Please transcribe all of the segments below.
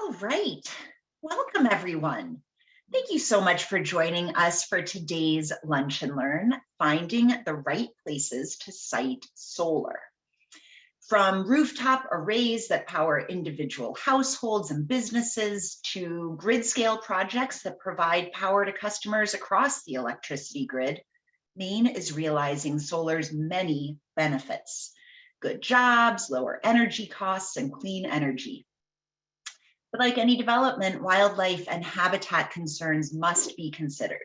All right. Welcome, everyone. Thank you so much for joining us for today's Lunch and Learn, Finding the Right Places to Site Solar. From rooftop arrays that power individual households and businesses to grid-scale projects that provide power to customers across the electricity grid, Maine is realizing solar's many benefits: good jobs, lower energy costs, and clean energy. But like any development, wildlife and habitat concerns must be considered.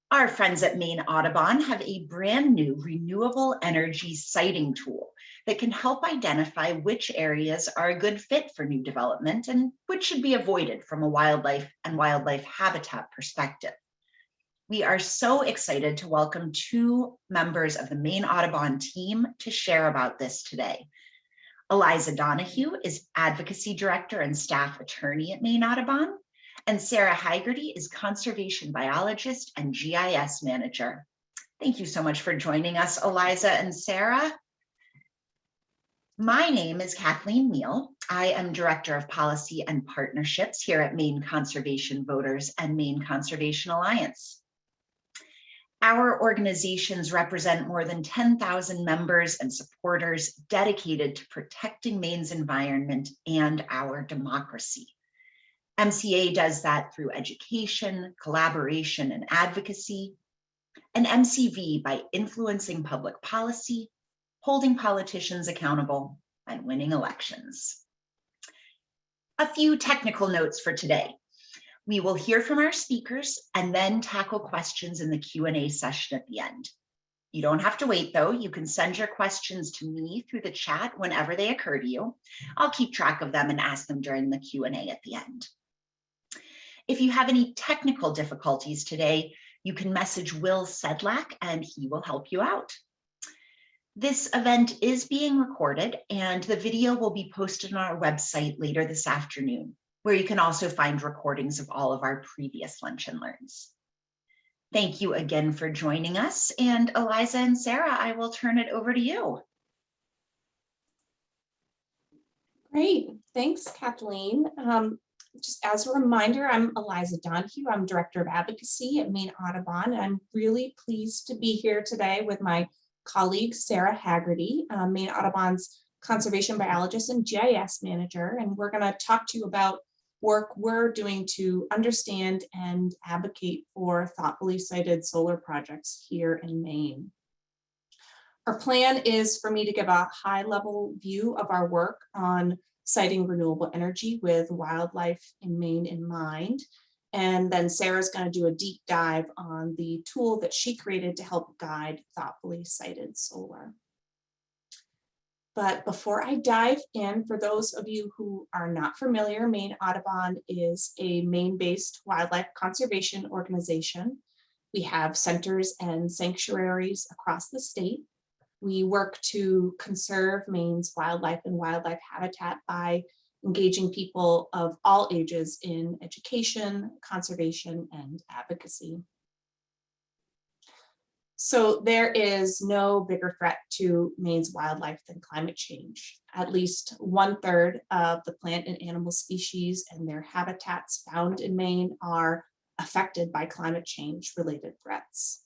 Our friends at Maine Audubon have a brand new renewable energy siting tool that can help identify which areas are a good fit for new development and which should be avoided from a wildlife and wildlife habitat perspective. We are so excited to welcome two members of the Maine Audubon team to share about this today. Eliza Donoghue is Advocacy Director and Staff Attorney at Maine Audubon, and Sarah Haggerty is Conservation Biologist and GIS Manager. Thank you so much for joining us, Eliza and Sarah. My name is Kathleen Neal. I am Director of Policy and Partnerships here at Maine Conservation Voters and Maine Conservation Alliance. Our organizations represent more than 10,000 members and supporters dedicated to protecting Maine's environment and our democracy. MCA does that through education, collaboration, and advocacy, and MCV by influencing public policy, holding politicians accountable, and winning elections. A few technical notes for today. We will hear from our speakers and then tackle questions in the Q&A session at the end. You don't have to wait though. You can send your questions to me through the chat whenever they occur to you. I'll keep track of them and ask them during the Q&A at the end. If you have any technical difficulties today, you can message Will Sedlak and he will help you out. This event is being recorded and the video will be posted on our website later this afternoon, where you can also find recordings of all of our previous Lunch and Learns. Thank you again for joining us. And Eliza and Sarah, I will turn it over to you. Great, thanks, Kathleen. Just as a reminder, I'm Eliza Donoghue. I'm Director of Advocacy at Maine Audubon. And I'm really pleased to be here today with my colleague, Sarah Haggerty, Maine Audubon's Conservation Biologist and GIS Manager. And we're gonna talk to you about work we're doing to understand and advocate for thoughtfully sited solar projects here in Maine. Our plan is for me to give a high-level view of our work on siting renewable energy with wildlife in Maine in mind. And then Sarah's going to do a deep dive on the tool that she created to help guide thoughtfully sited solar. But before I dive in, for those of you who are not familiar, Maine Audubon is a Maine-based wildlife conservation organization. We have centers and sanctuaries across the state. We work to conserve Maine's wildlife and wildlife habitat by engaging people of all ages in education, conservation, and advocacy. So there is no bigger threat to Maine's wildlife than climate change. At least 1/3 of the plant and animal species and their habitats found in Maine are affected by climate change related threats.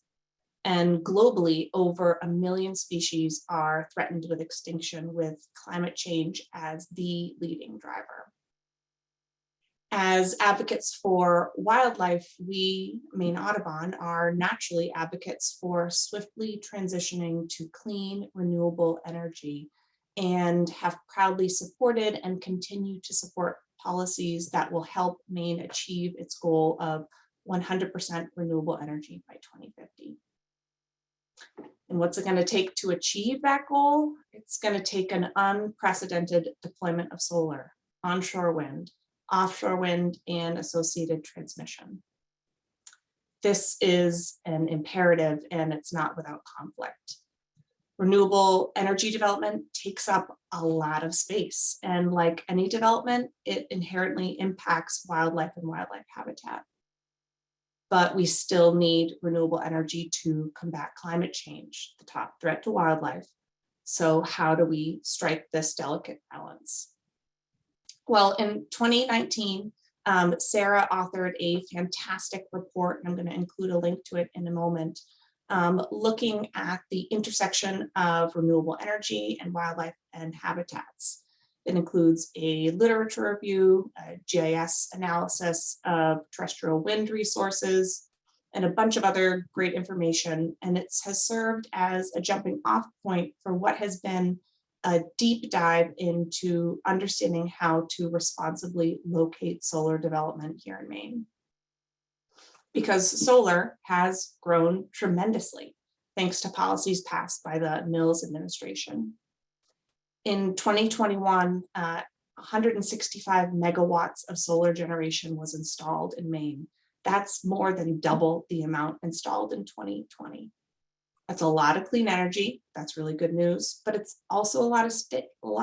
And globally, over 1 million species are threatened with extinction, with climate change as the leading driver. As advocates for wildlife, we, Maine Audubon, are naturally advocates for swiftly transitioning to clean, renewable energy and have proudly supported and continue to support policies that will help Maine achieve its goal of 100% renewable energy by 2050. And what's it going to take to achieve that goal? It's going to take an unprecedented deployment of solar, onshore wind, offshore wind, and associated transmission. This is an imperative and it's not without conflict. Renewable energy development takes up a lot of space, and like any development, it inherently impacts wildlife and wildlife habitat. But we still need renewable energy to combat climate change, the top threat to wildlife. So how do we strike this delicate balance? Well, in 2019, Sarah authored a fantastic report, and I'm going to include a link to it in a moment, looking at the intersection of renewable energy and wildlife and habitats. It includes a literature review, a GIS analysis of terrestrial wind resources, and a bunch of other great information. And it has served as a jumping off point for what has been a deep dive into understanding how to responsibly locate solar development here in Maine. Because solar has grown tremendously thanks to policies passed by the Mills administration. In 2021, 165 megawatts of solar generation was installed in Maine. That's more than double the amount installed in 2020. That's a lot of clean energy. That's really good news, but it's also a lot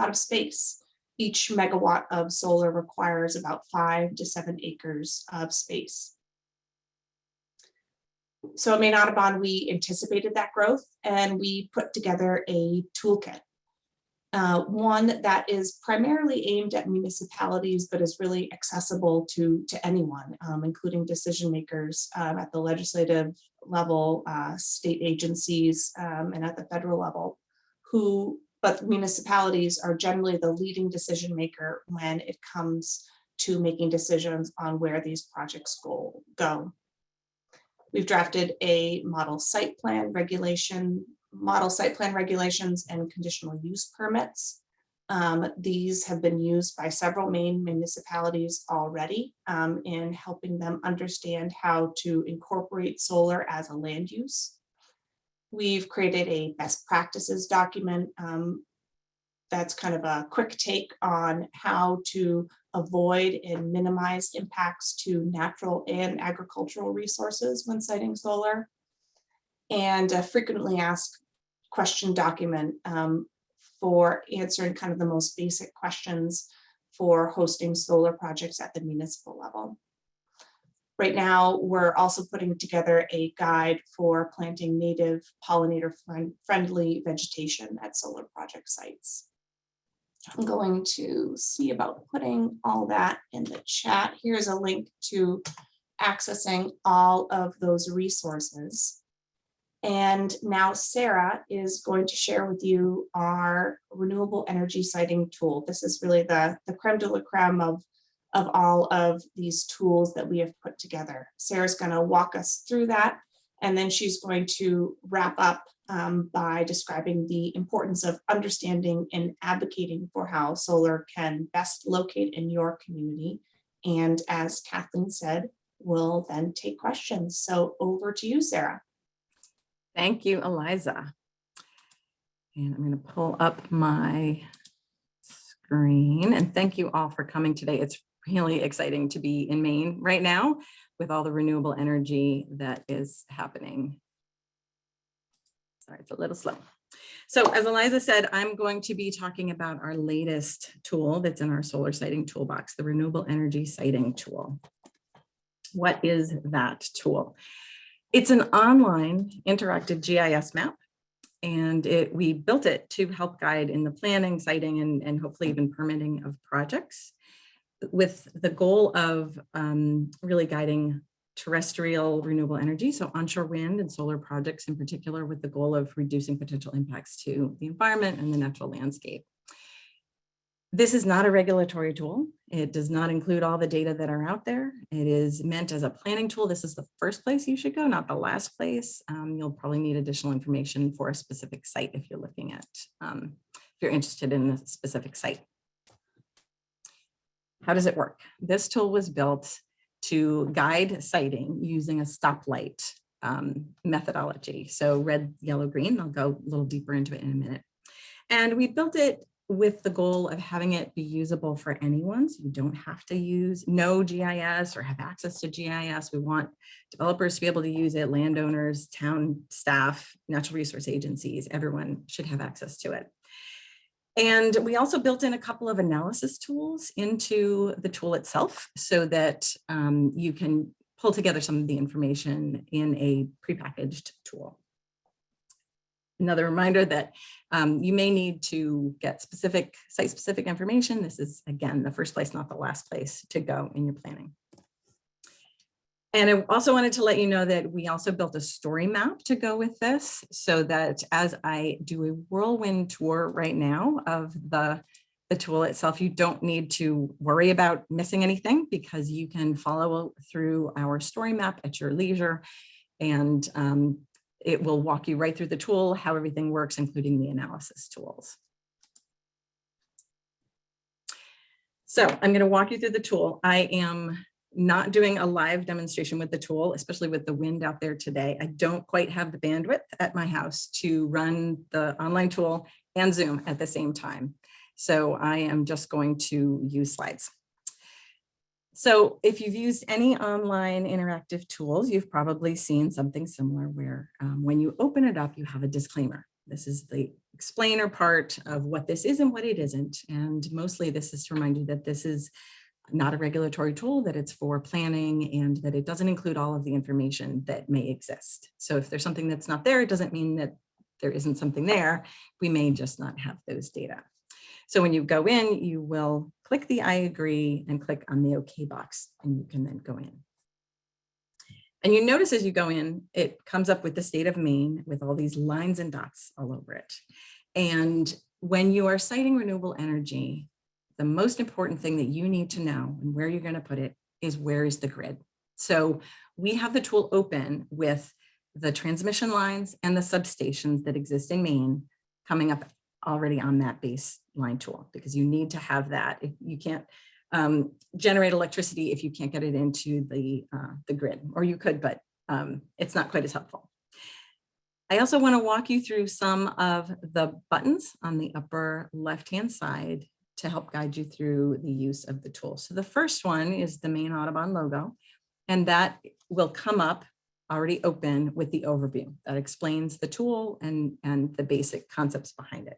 of space. Each megawatt of solar requires about 5 to 7 acres of space. So at Maine Audubon, we anticipated that growth and we put together a toolkit. One that is primarily aimed at municipalities, but is really accessible to anyone, including decision makers at the legislative level, state agencies, and at the federal level, but municipalities are generally the leading decision maker when it comes to making decisions on where these projects go. We've drafted a model site plan regulations and conditional use permits. These have been used by several Maine municipalities already in helping them understand how to incorporate solar as a land use. We've created a best practices document that's kind of a quick take on how to avoid and minimize impacts to natural and agricultural resources when siting solar, and a frequently asked question document for answering kind of the most basic questions for hosting solar projects at the municipal level. Right now, we're also putting together a guide for planting native pollinator-friendly vegetation at solar project sites. I'm going to see about putting all that in the chat. Here's a link to accessing all of those resources. And now Sarah is going to share with you our Renewable Energy Siting Tool. This is really the creme de la creme of all of these tools that we have put together. Sarah's going to walk us through that, and then she's going to wrap up by describing the importance of understanding and advocating for how solar can best locate in your community. And as Kathleen said, we'll then take questions. So over to you, Sarah. Thank you, Eliza. And I'm going to pull up my screen, and thank you all for coming today. It's really exciting to be in Maine right now with all the renewable energy that is happening. Sorry, it's a little slow. So as Eliza said, I'm going to be talking about our latest tool that's in our solar siting toolbox, the Renewable Energy Siting Tool. What is that tool? It's an online interactive GIS map, and we built it to help guide in the planning, siting, and hopefully even permitting of projects, with the goal of really guiding terrestrial renewable energy, so onshore wind and solar projects in particular, with the goal of reducing potential impacts to the environment and the natural landscape. This is not a regulatory tool. It does not include all the data that are out there. It is meant as a planning tool. This is the first place you should go, not the last place. You'll probably need additional information for a specific site if you're looking at, if you're interested in a specific site. How does it work? This tool was built to guide siting using a stoplight methodology. So red, yellow, green. I'll go a little deeper into it in a minute. And we built it with the goal of having it be usable for anyone. So you don't have to know GIS or have access to GIS. We want developers to be able to use it, landowners, town staff, natural resource agencies, everyone should have access to it. And we also built in a couple of analysis tools into the tool itself so that you can pull together some of the information in a prepackaged tool. another reminder that you may need to get site-specific information. This is, again, the first place, not the last place to go in your planning. And I also wanted to let you know that we also built a story map to go with this, so that as I do a whirlwind tour right now of the tool itself, you don't need to worry about missing anything, because you can follow through our story map at your leisure, and it will walk you right through the tool, how everything works, including the analysis tools. So I'm going to walk you through the tool. I am not doing a live demonstration with the tool, especially with the wind out there today. I don't quite have the bandwidth at my house to run the online tool and Zoom at the same time. So I am just going to use slides. So if you've used any online interactive tools, you've probably seen something similar where when you open it up, you have a disclaimer. This is the explainer part of what this is and what it isn't. And mostly this is to remind you that this is not a regulatory tool, that it's for planning, and that it doesn't include all of the information that may exist. So if there's something that's not there, it doesn't mean that there isn't something there. We may just not have those data. So when you go in, you will click the I agree and click on the OK box, and you can then go in. And you notice as you go in, it comes up with the state of Maine with all these lines and dots all over it. And when you are citing renewable energy, the most important thing that you need to know and where you're going to put it is, where is the grid? So we have the tool open with the transmission lines and the substations that exist in Maine coming up already on that baseline tool, because you need to have that. If you can't generate electricity if you can't get it into the grid, or you could, but it's not quite as helpful. I also want to walk you through some of the buttons on the upper left-hand side to help guide you through the use of the tool. So the first one is the Maine Audubon logo, and that will come up already open with the overview that explains the tool and the basic concepts behind it.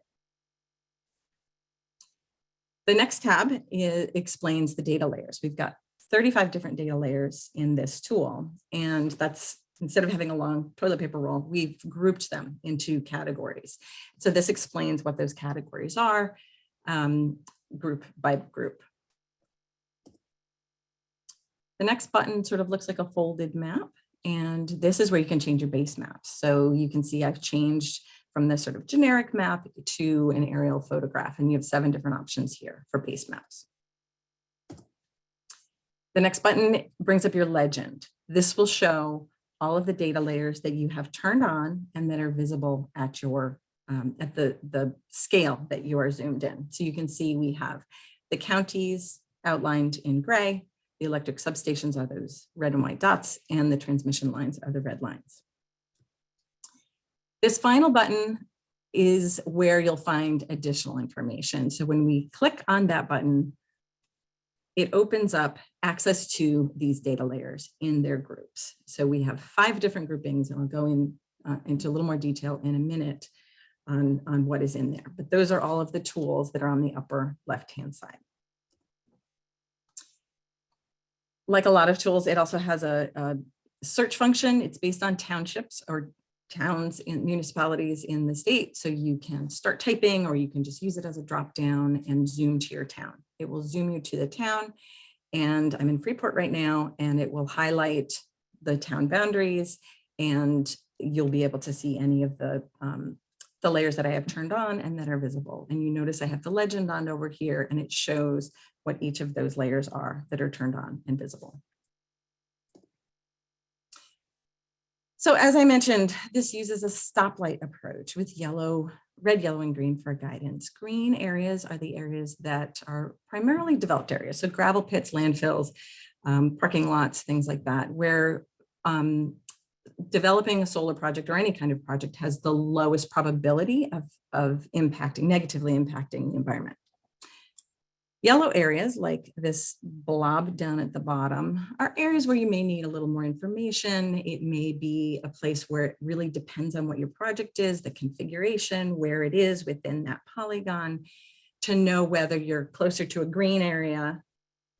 The next tab explains the data layers. We've got 35 different data layers in this tool, and that's, instead of having a long toilet paper roll, we've grouped them into categories. So this explains what those categories are, group by group. The next button sort of looks like a folded map, and this is where you can change your base maps. So you can see I've changed from this sort of generic map to an aerial photograph, and you have 7 different options here for base maps. The next button brings up your legend. This will show all of the data layers that you have turned on and that are visible at your at the scale that you are zoomed in. So you can see we have the counties outlined in gray, the electric substations are those red and white dots, and the transmission lines are the red lines. This final button is where you'll find additional information. So when we click on that button, it opens up access to these data layers in their groups. So we have 5 different groupings, and I'll go into a little more detail in a minute on what is in there. But those are all of the tools that are on the upper left-hand side. Like a lot of tools, it also has a search function. It's based on townships or towns and municipalities in the state. So you can start typing, or you can just use it as a drop down and zoom to your town. It will zoom you to the town. And I'm in Freeport right now, and it will highlight the town boundaries, and you'll be able to see any of the layers that I have turned on and that are visible. And you notice I have the legend on over here, and it shows what each of those layers are that are turned on and visible. So as I mentioned, this uses a stoplight approach with red, yellow, and green for guidance. Green areas are the areas that are primarily developed areas. So gravel pits, landfills, parking lots, things like that, where developing a solar project or any kind of project has the lowest probability of negatively impacting the environment. Yellow areas, like this blob down at the bottom, are areas where you may need a little more information. It may be a place where it really depends on what your project is, the configuration, where it is within that polygon, to know whether you're closer to a green area.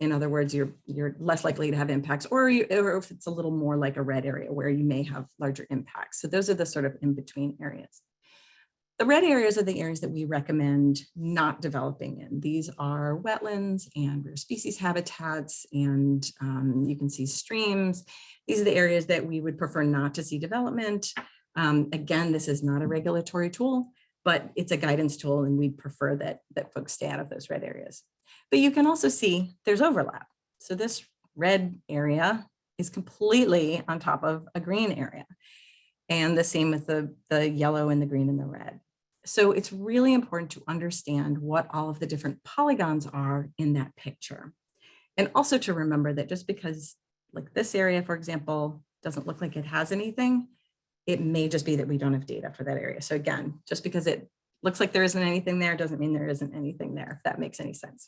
In other words, you're less likely to have impacts, or if it's a little more like a red area where you may have larger impacts. So those are the sort of in-between areas. The red areas are the areas that we recommend not developing in. These are wetlands and rare species habitats, and you can see streams. These are the areas that we would prefer not to see development. Again, this is not a regulatory tool, but it's a guidance tool, and we'd prefer that folks stay out of those red areas. But you can also see there's overlap. So this red area is completely on top of a green area. And the same with the yellow and the green and the red. So it's really important to understand what all of the different polygons are in that picture. And also to remember that just because like this area, for example, doesn't look like it has anything, it may just be that we don't have data for that area. So again, just because it looks like there isn't anything there doesn't mean there isn't anything there, if that makes any sense.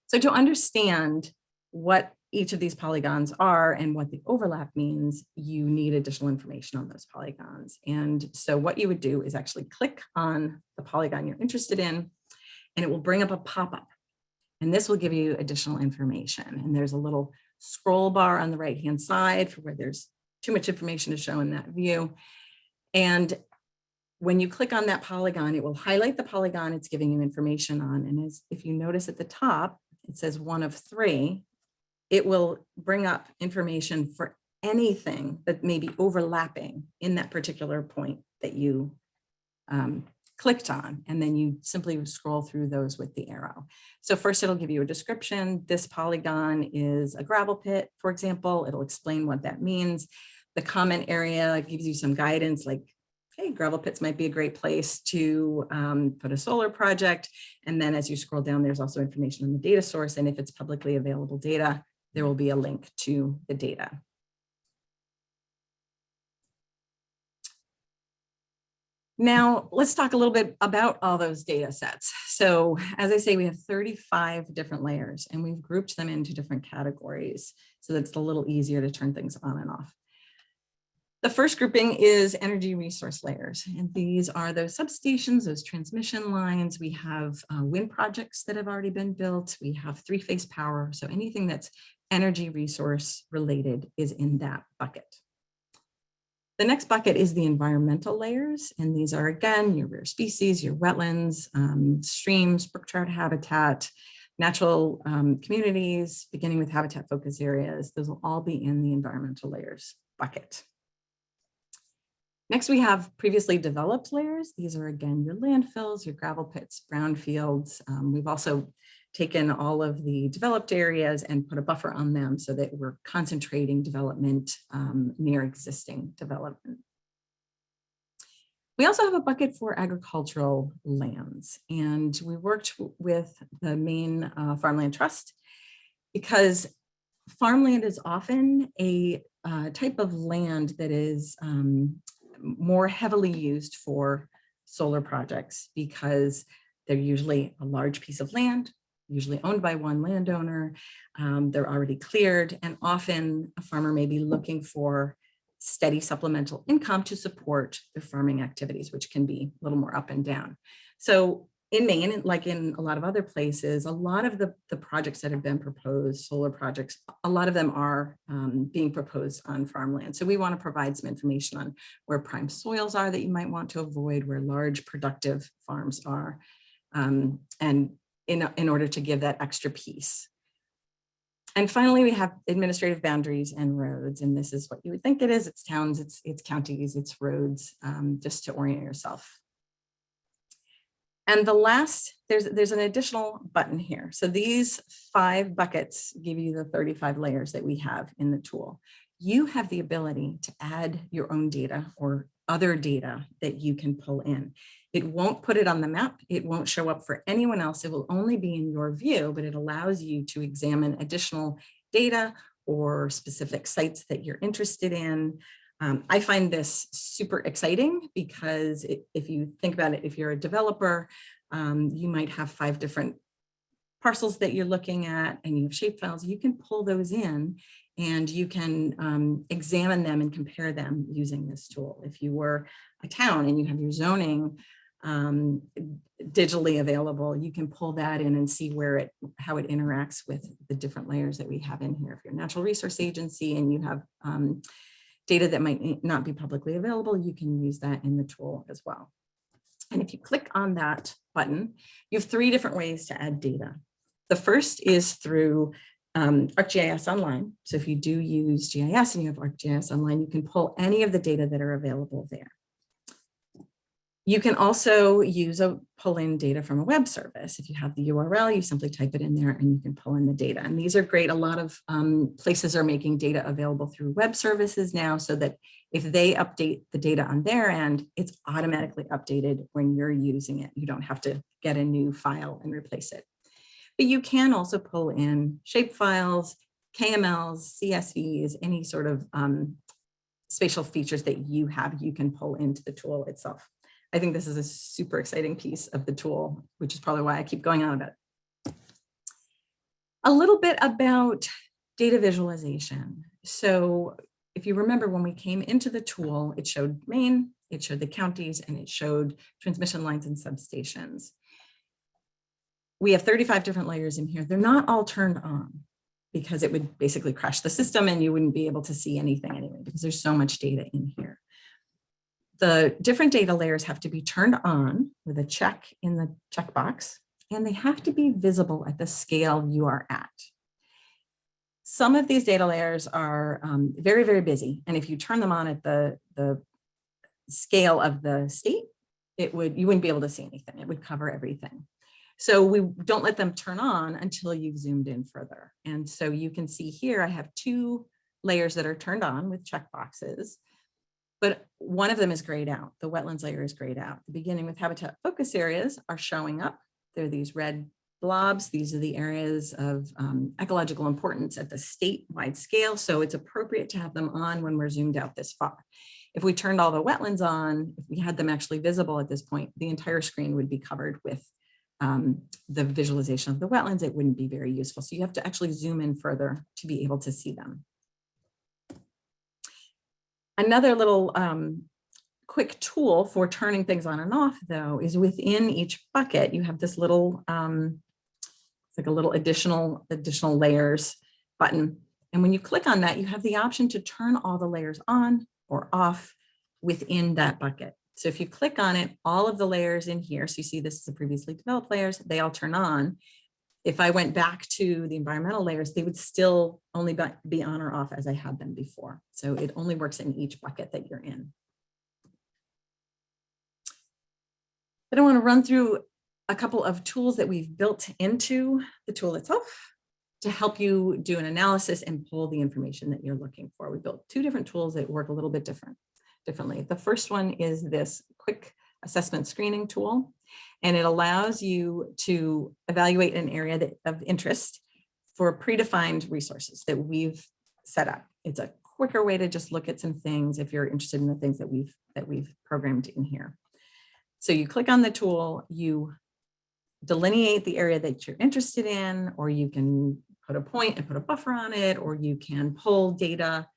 So to understand what each of these polygons are and what the overlap means, you need additional information on those polygons. And so what you would do is actually click on the polygon you're interested in, and it will bring up a pop-up. And this will give you additional information. And there's a little scroll bar on the right-hand side for where there's too much information to show in that view. And when you click on that polygon, it will highlight the polygon it's giving you information on. And if you notice at the top, it says 1 of 3. It will bring up information for anything that may be overlapping in that particular point that you clicked on. And then you simply scroll through those with the arrow. So first it'll give you a description. This polygon is a gravel pit, for example. It'll explain what that means. The comment area gives you some guidance like, hey, gravel pits might be a great place to put a solar project. And then as you scroll down, there's also information on the data source. And if it's publicly available data, there will be a link to the data. Now, let's talk a little bit about all those data sets. So as I say, we have 35 different layers, and we've grouped them into different categories so that it's a little easier to turn things on and off. The first grouping is energy resource layers, and these are those substations, those transmission lines. We have wind projects that have already been built. We have three-phase power, so anything that's energy resource related is in that bucket. The next bucket is the environmental layers, and these are, again, your rare species, your wetlands, streams, brook trout habitat, natural communities, beginning with habitat focus areas. Those will all be in the environmental layers bucket. Next, we have previously developed layers. These are, again, your landfills, your gravel pits, brownfields. We've also taken all of the developed areas and put a buffer on them so that we're concentrating development near existing development. We also have a bucket for agricultural lands, and we worked with the Maine Farmland Trust because farmland is often a type of land that is more heavily used for solar projects because they're usually a large piece of land, usually owned by one landowner. They're already cleared, and often a farmer may be looking for steady supplemental income to support their farming activities, which can be a little more up and down. So in Maine, like in a lot of other places, a lot of the projects that have been proposed, solar projects, a lot of them are being proposed on farmland. So we want to provide some information on where prime soils are that you might want to avoid, where large productive farms are, and in order to give that extra piece. And finally, we have administrative boundaries and roads. And this is what you would think it is. It's towns, it's counties, it's roads, just to orient yourself. And the last, there's an additional button here. So these 5 buckets give you the 35 layers that we have in the tool. You have the ability to add your own data or other data that you can pull in. It won't put it on the map. It won't show up for anyone else. It will only be in your view, but it allows you to examine additional data or specific sites that you're interested in. I find this super exciting because if you think about it, if you're a developer, you might have 5 different parcels that you're looking at and you have shape files. You can pull those in and you can examine them and compare them using this tool. If you were a town and you have your zoning digitally available, you can pull that in and see how it interacts with the different layers that we have in here. If you're a natural resource agency and you have data that might not be publicly available, you can use that in the tool as well. And if you click on that button, you have 3 different ways to add data. The first is through ArcGIS Online. So if you do use GIS and you have ArcGIS Online, you can pull any of the data that are available there. You can also use pull in data from a web service. If you have the URL, you simply type it in there and you can pull in the data. And these are great. A lot of places are making data available through web services now, so that if they update the data on their end, it's automatically updated when you're using it. You don't have to get a new file and replace it. But you can also pull in shapefiles, KMLs, CSVs, any sort of spatial features that you have, you can pull into the tool itself. I think this is a super exciting piece of the tool, which is probably why I keep going on about it. A little bit about data visualization. So if you remember, when we came into the tool, it showed Maine, it showed the counties, and it showed transmission lines and substations. We have 35 different layers in here. They're not all turned on because it would basically crash the system and you wouldn't be able to see anything anyway, because there's so much data in here. The different data layers have to be turned on with a check in the checkbox, and they have to be visible at the scale you are at. Some of these data layers are very, very busy. And if you turn them on at the scale of the state, you wouldn't be able to see anything. It would cover everything. So we don't let them turn on until you've zoomed in further. And so you can see here, I have 2 layers that are turned on with checkboxes, but one of them is grayed out. The wetlands layer is grayed out. Beginning with habitat focus areas are showing up. They're these red blobs. These are the areas of ecological importance at the statewide scale. So it's appropriate to have them on when we're zoomed out this far. If we turned all the wetlands on, if we had them actually visible at this point, the entire screen would be covered with the visualization of the wetlands. It wouldn't be very useful. So you have to actually zoom in further to be able to see them. Another little quick tool for turning things on and off, though, is within each bucket, you have this little, it's like a little additional layers button. And when you click on that, you have the option to turn all the layers on or off within that bucket. So if you click on it, all of the layers in here, so you see this is the previously developed layers, they all turn on. If I went back to the environmental layers, they would still only be on or off as I had them before. So it only works in each bucket that you're in. But I want to run through a couple of tools that we've built into the tool itself to help you do an analysis and pull the information that you're looking for. We built 2 different tools that work a little bit differently. The first one is this quick assessment screening tool, and it allows you to evaluate an area of interest for predefined resources that we've set up. It's a quicker way to just look at some things if you're interested in the things that we've programmed in here. So you click on the tool, you delineate the area that you're interested in, or you can put a point and put a buffer on it, or you can pull data,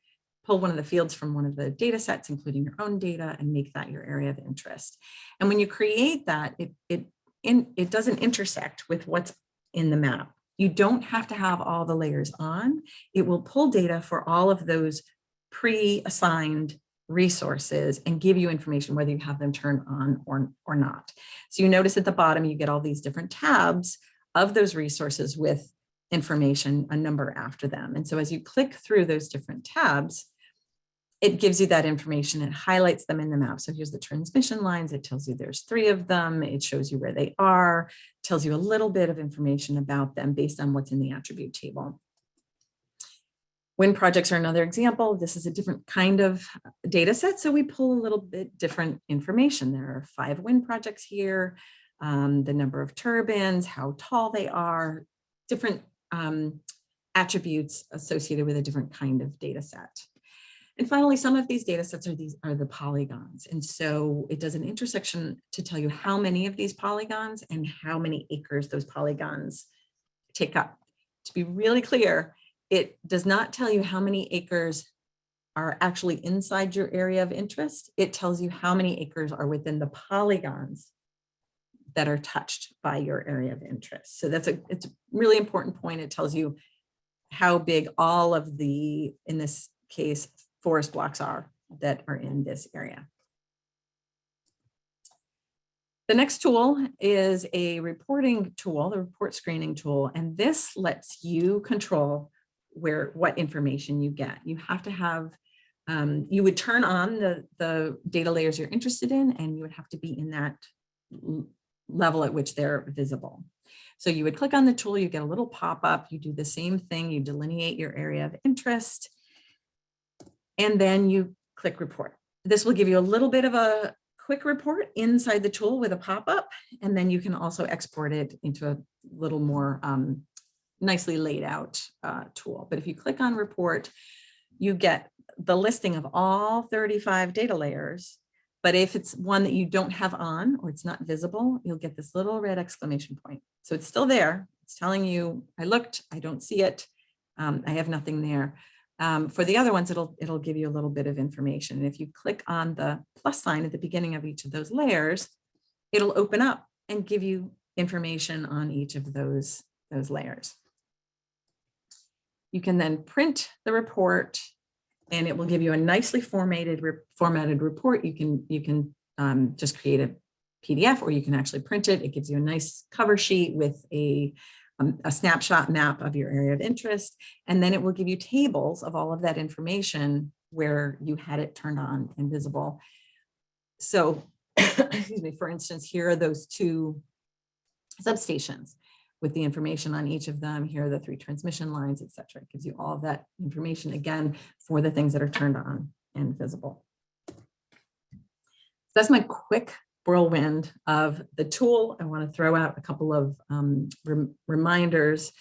pull one of the fields from one of the data sets, including your own data, and make that your area of interest. And when you create that, it doesn't intersect with what's in the map. You don't have to have all the layers on. It will pull data for all of those pre-assigned resources and give you information whether you have them turned on or not. So you notice at the bottom, you get all these different tabs of those resources with information, a number after them. And so as you click through those different tabs, it gives you that information. It highlights them in the map. So here's the transmission lines. It tells you there's 3 of them. It shows you where they are, tells you a little bit of information about them based on what's in the attribute table. Wind projects are another example. This is a different kind of data set. So we pull a little bit different information. There are 5 wind projects here, the number of turbines, how tall they are, different attributes associated with a different kind of data set. And finally, some of these data sets are the polygons. And so it does an intersection to tell you how many of these polygons and how many acres those polygons take up. To be really clear, it does not tell you how many acres are actually inside your area of interest. It tells you how many acres are within the polygons that are touched by your area of interest. So it's a really important point. It tells you how big all of the, in this case, forest blocks are that are in this area. The next tool is a reporting tool, the report screening tool, and this lets you control what information you get. You have to have, you would turn on the data layers you're interested in, and you would have to be in that level at which they're visible. So you would click on the tool, you get a little pop-up, you do the same thing, you delineate your area of interest, and then you click report. This will give you a little bit of a quick report inside the tool with a pop-up, and then you can also export it into a little more nicely laid out tool. But if you click on report, you get the listing of all 35 data layers. But if it's one that you don't have on or it's not visible, you'll get this little red exclamation point. So it's still there. It's telling you, I looked, I don't see it. I have nothing there. For the other ones, it'll give you a little bit of information. And if you click on the plus sign at the beginning of each of those layers, it'll open up and give you information on each of those layers. You can then print the report, and it will give you a nicely formatted report. You can just create a PDF, or you can actually print it. It gives you a nice cover sheet with a snapshot map of your area of interest, and then it will give you tables of all of that information where you had it turned on and visible. So, excuse me, for instance, here are those 2 substations with the information on each of them. Here are the 3 transmission lines, et cetera. It gives you all of that information, again, for the things that are turned on and visible. So that's my quick whirlwind of the tool. I want to throw out a couple of reminders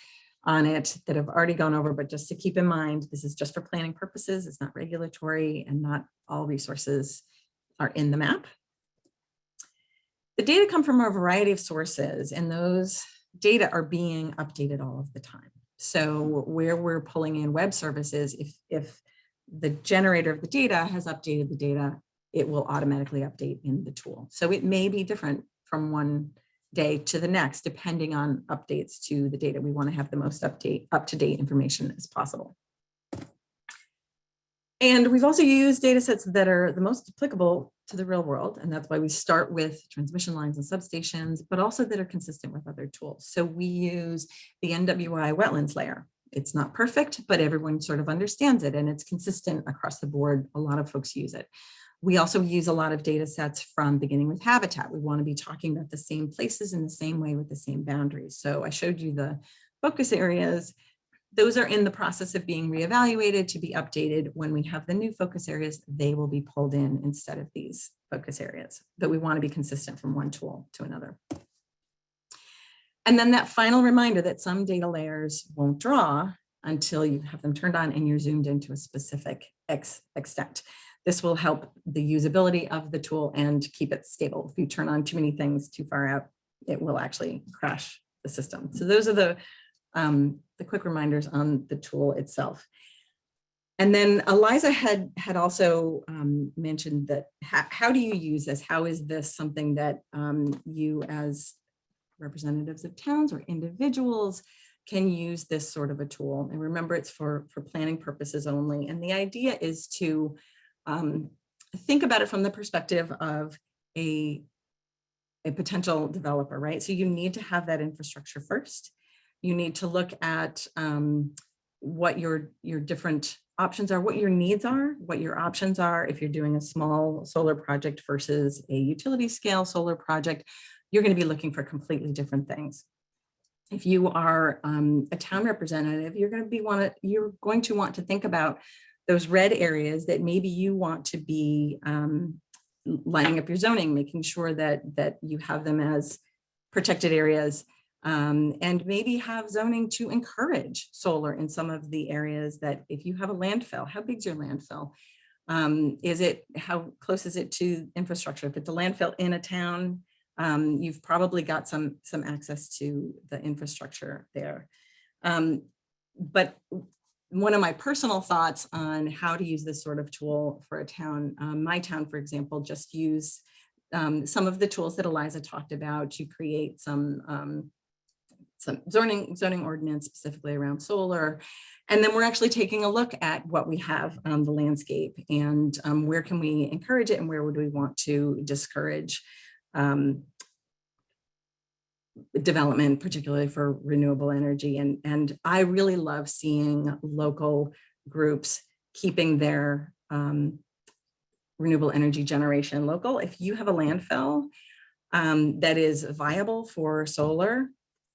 on it that I've already gone over, but just to keep in mind, this is just for planning purposes. It's not regulatory, and not all resources are in the map. The data come from a variety of sources, and those data are being updated all of the time. So where we're pulling in web services, if the generator of the data has updated the data, it will automatically update in the tool. So it may be different from one day to the next, depending on updates to the data. We want to have the most up-to-date information as possible. And we've also used data sets that are the most applicable to the real world. And that's why we start with transmission lines and substations, but also that are consistent with other tools. So we use the NWI wetlands layer. It's not perfect, but everyone sort of understands it, and it's consistent across the board. A lot of folks use it. We also use a lot of data sets from beginning with habitat. We want to be talking about the same places in the same way with the same boundaries. So I showed you the focus areas. Those are in the process of being reevaluated to be updated. When we have the new focus areas, they will be pulled in instead of these focus areas. But we want to be consistent from one tool to another. And then that final reminder that some data layers won't draw until you have them turned on and you're zoomed into a specific extent. This will help the usability of the tool and keep it stable. If you turn on too many things too far out, it will actually crash the system. So those are the quick reminders on the tool itself. And then Eliza had also mentioned that how do you use this? How is this something that you as representatives of towns or individuals can use this sort of a tool? And remember, it's for planning purposes only. And the idea is to think about it from the perspective of a potential developer, right? So you need to have that infrastructure first. You need to look at what your different options are, what your needs are, what your options are. If you're doing a small solar project versus a utility scale solar project, you're going to be looking for completely different things. If you are a town representative, you're going to want to think about those red areas that maybe you want to be lining up your zoning, making sure that you have them as protected areas, and maybe have zoning to encourage solar in some of the areas that, if you have a landfill, how big's your landfill? How close is it to infrastructure? If it's a landfill in a town, you've probably got some access to the infrastructure there. But one of my personal thoughts on how to use this sort of tool for a town, my town, for example, just use some of the tools that Eliza talked about to create some zoning ordinance specifically around solar. And then we're actually taking a look at what we have on the landscape and where can we encourage it and where would we want to discourage development, particularly for renewable energy. And I really love seeing local groups keeping their renewable energy generation local. If you have a landfill that is viable for solar,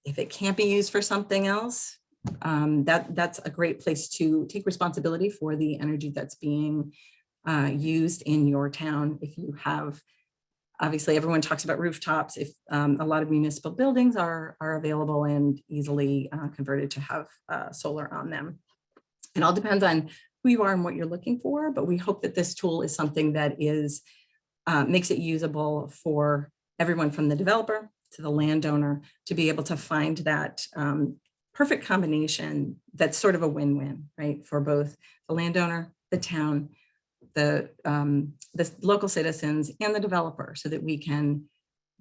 if it can't be used for something else, that's a great place to take responsibility for the energy that's being used in your town. If you have, obviously everyone talks about rooftops, if a lot of municipal buildings are available and easily converted to have solar on them. It all depends on who you are and what you're looking for, but we hope that this tool is something that is makes it usable for everyone from the developer to the landowner to be able to find that perfect combination that's sort of a win-win, right? For both the landowner, the town, the local citizens and the developer, so that we can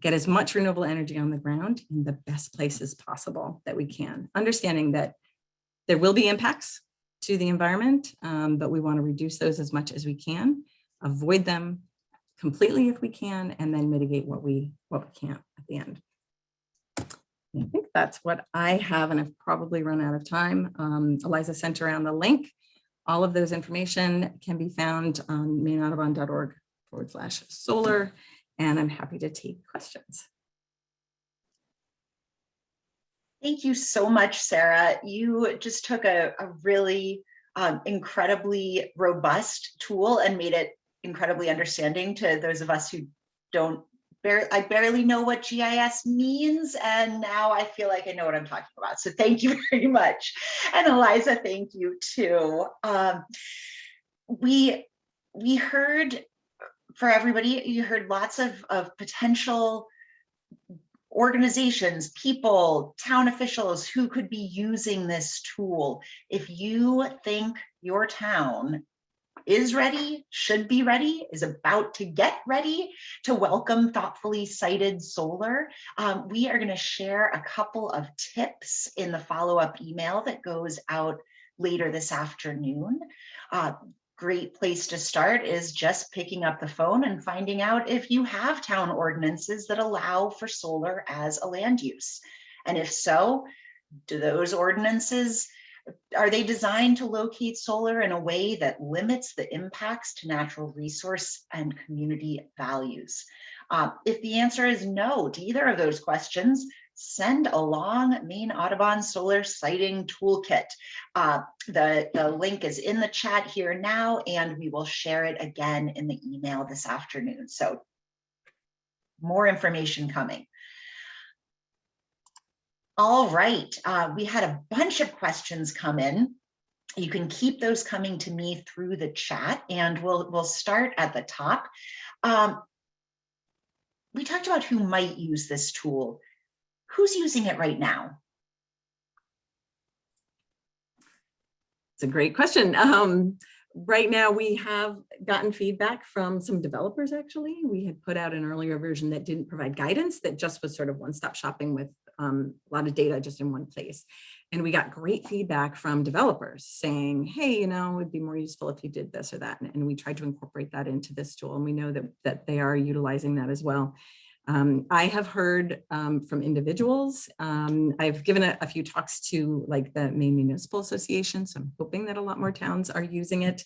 get as much renewable energy on the ground in the best places possible that we can, understanding that there will be impacts to the environment, but we want to reduce those as much as we can, avoid them completely if we can, and then mitigate what we can't at the end. I think that's what I have, and I've probably run out of time. Eliza sent around the link. All of those information can be found on MaineAudubon.org/solar, and I'm happy to take questions. Thank you so much, Sarah. You just took a really incredibly robust tool and made it incredibly understanding to those of us who I barely know what GIS means, and now I feel like I know what I'm talking about. So thank you very much. And Eliza, thank you too. We heard, for everybody, you heard lots of potential organizations, people, town officials who could be using this tool. If you think your town is ready, should be ready, is about to get ready to welcome thoughtfully sited solar, we are going to share a couple of tips in the follow-up email that goes out later this afternoon. Great place to start is just picking up the phone and finding out if you have town ordinances that allow for solar as a land use. And if so, do those ordinances, are they designed to locate solar in a way that limits the impacts to natural resource and community values? If the answer is no to either of those questions, send along Maine Audubon Solar Siting Toolkit. The link is in the chat here now, and we will share it again in the email this afternoon. So more information coming. All right, we had a bunch of questions come in. You can keep those coming to me through the chat, and we'll start at the top. We talked about who might use this tool. Who's using it right now? It's a great question. Right now, we have gotten feedback from some developers, actually. We had put out an earlier version that didn't provide guidance, that just was sort of one-stop shopping with a lot of data just in one place. And we got great feedback from developers saying, hey, it'd be more useful if you did this or that. And we tried to incorporate that into this tool. And we know that they are utilizing that as well. I have heard from individuals. I've given a few talks to like the Maine Municipal Association, so I'm hoping that a lot more towns are using it.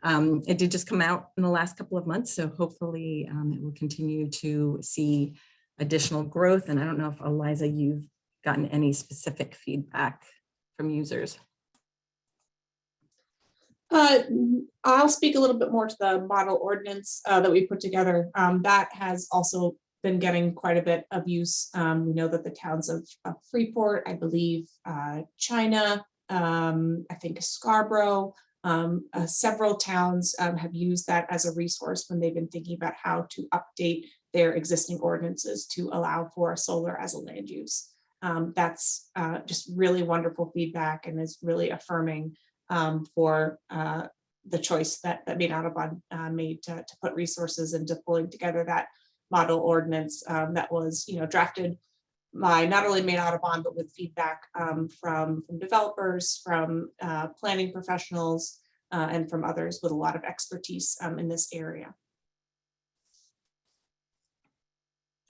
It did just come out in the last couple of months, so hopefully it will continue to see additional growth. And I don't know if, Eliza, you've gotten any specific feedback from users. I'll speak a little bit more to the model ordinance that we put together. That has also been getting quite a bit of use. We know that the towns of Freeport, I believe, China, I think Scarborough, several towns have used that as a resource when they've been thinking about how to update their existing ordinances to allow for solar as a land use. That's just really wonderful feedback and is really affirming for the choice that Maine Audubon made to put resources into pulling together that model ordinance that was drafted by not only Maine Audubon, but with feedback from developers, from planning professionals, and from others with a lot of expertise in this area.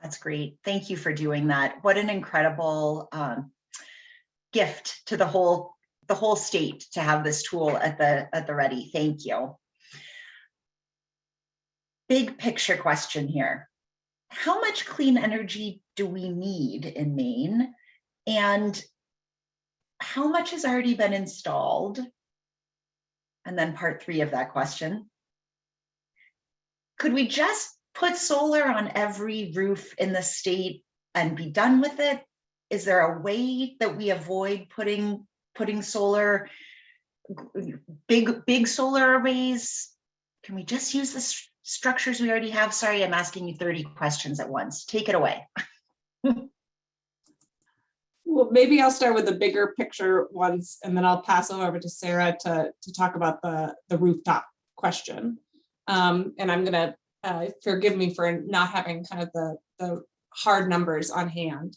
That's great. Thank you for doing that. What an incredible gift to the whole state to have this tool at the ready. Thank you. Big picture question here. How much clean energy do we need in Maine? And how much has already been installed? And then part 3 of that question. Could we just put solar on every roof in the state and be done with it? Is there a way that we avoid putting solar, big solar arrays? Can we just use the structures we already have? Sorry, I'm asking you 30 questions at once. Take it away. Well, maybe I'll start with the bigger picture ones, and then I'll pass over to Sarah to talk about the rooftop question. And I'm gonna forgive me for not having kind of the hard numbers on hand.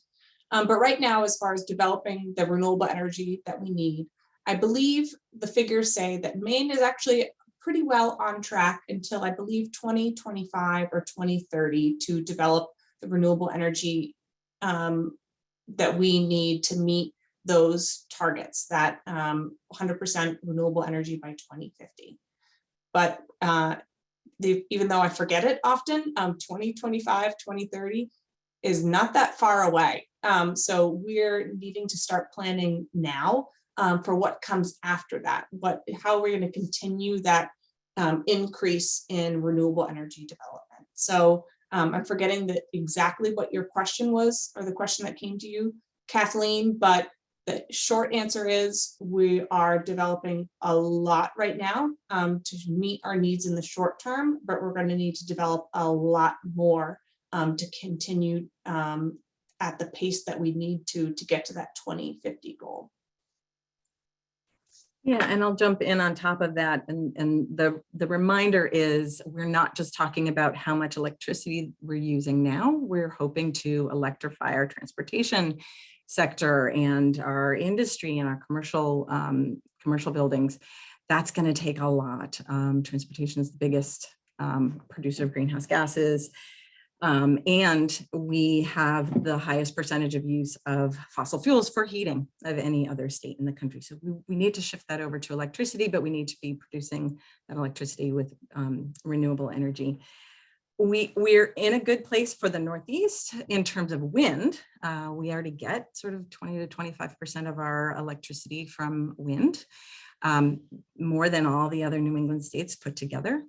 But right now, as far as developing the renewable energy that we need, I believe the figures say that Maine is actually pretty well on track until I believe 2025 or 2030 to develop the renewable energy that we need to meet those targets, that 100% renewable energy by 2050. But even though I forget it often, 2025, 2030 is not that far away. So we're needing to start planning now for what comes after that, how we're going to continue that increase in renewable energy development. So I'm forgetting exactly what your question was, or the question that came to you, Kathleen, but the short answer is we are developing a lot right now to meet our needs in the short term, but we're going to need to develop a lot more to continue at the pace that we need to get to that 2050 goal. Yeah, and I'll jump in on top of that. And the reminder is we're not just talking about how much electricity we're using now. We're hoping to electrify our transportation sector and our industry and our commercial buildings. That's going to take a lot. Transportation is the biggest producer of greenhouse gases. And we have the highest percentage of use of fossil fuels for heating of any other state in the country. So we need to shift that over to electricity, but we need to be producing that electricity with renewable energy. We're in a good place for the Northeast in terms of wind. We already get sort of 20 to 25% of our electricity from wind, more than all the other New England states put together.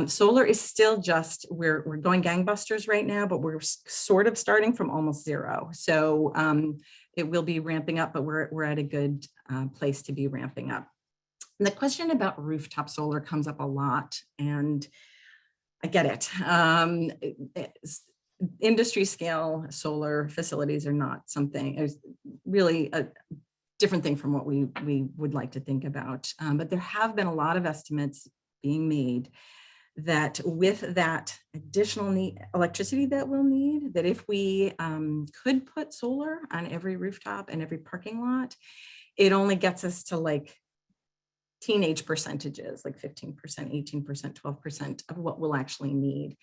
Solar is still just, we're going gangbusters right now, but we're sort of starting from almost zero. So it will be ramping up, but we're at a good place to be ramping up. And the question about rooftop solar comes up a lot, and I get it. Industry scale solar facilities are not something, it's really a different thing from what we would like to think about. But there have been a lot of estimates being made that with that additional electricity that we'll need, that if we could put solar on every rooftop and every parking lot, it only gets us to like teenage percentages, like 15%, 18%, 12% of what we'll actually need.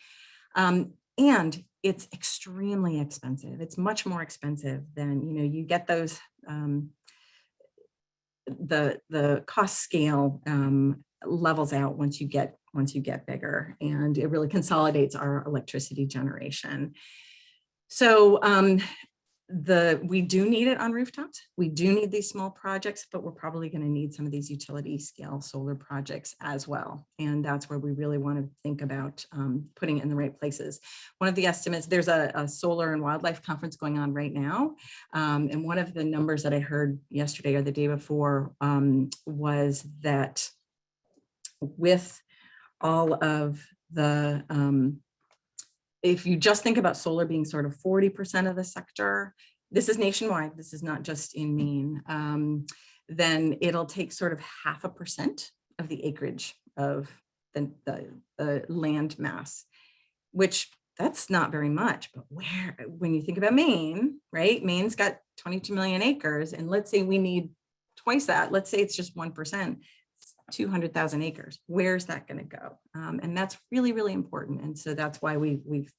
And it's extremely expensive. It's much more expensive than, you get those, the cost scale levels out once you get bigger, and it really consolidates our electricity generation. So we do need it on rooftops. We do need these small projects, but we're probably going to need some of these utility scale solar projects as well. And that's where we really want to think about putting it in the right places. One of the estimates, there's a solar and wildlife conference going on right now. And one of the numbers that I heard yesterday or the day before was that with all of the, if you just think about solar being sort of 40% of the sector, this is nationwide, this is not just in Maine, then it'll take sort of 0.5% of the acreage of the land mass, which that's not very much. But when you think about Maine, right? Maine's got 22 million acres, and let's say we need twice that, let's say it's just 1%. 200,000 acres. Where's that going to go? And that's really, really important. And so that's why we've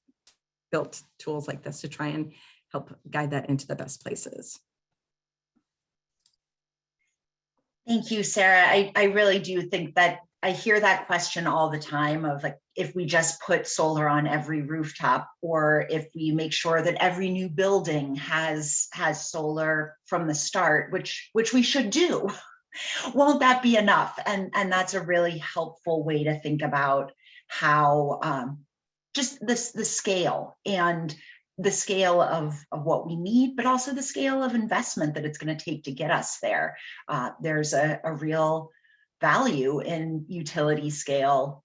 built tools like this to try and help guide that into the best places. Thank you, Sarah. I really do think that I hear that question all the time of like, if we just put solar on every rooftop, or if we make sure that every new building has solar from the start, which we should do, won't that be enough? And that's a really helpful way to think about how just the scale and the scale of what we need, but also the scale of investment that it's going to take to get us there. There's a real value in utility scale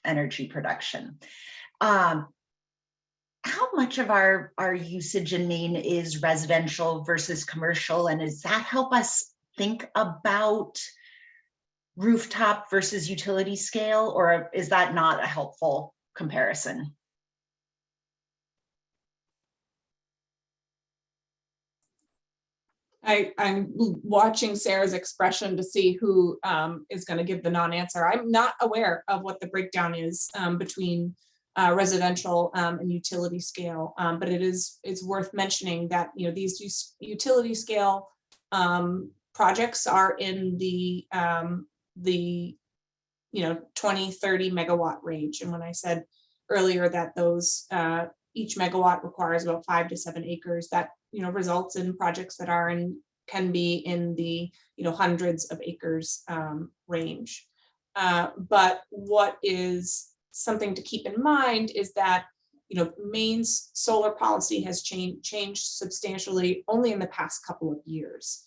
energy production. How much of our usage in Maine is residential versus commercial? And does that help us think about rooftop versus utility scale, or is that not a helpful comparison? I'm watching Sarah's expression to see who is going to give the non-answer. I'm not aware of what the breakdown is between residential and utility scale, but it's worth mentioning that these utility scale projects are in the 20-30 megawatt range. And when I said earlier that those each megawatt requires about 5 to 7 acres, that results in projects that can be in the hundreds of acres range. But what is something to keep in mind is that Maine's solar policy has changed substantially only in the past couple of years.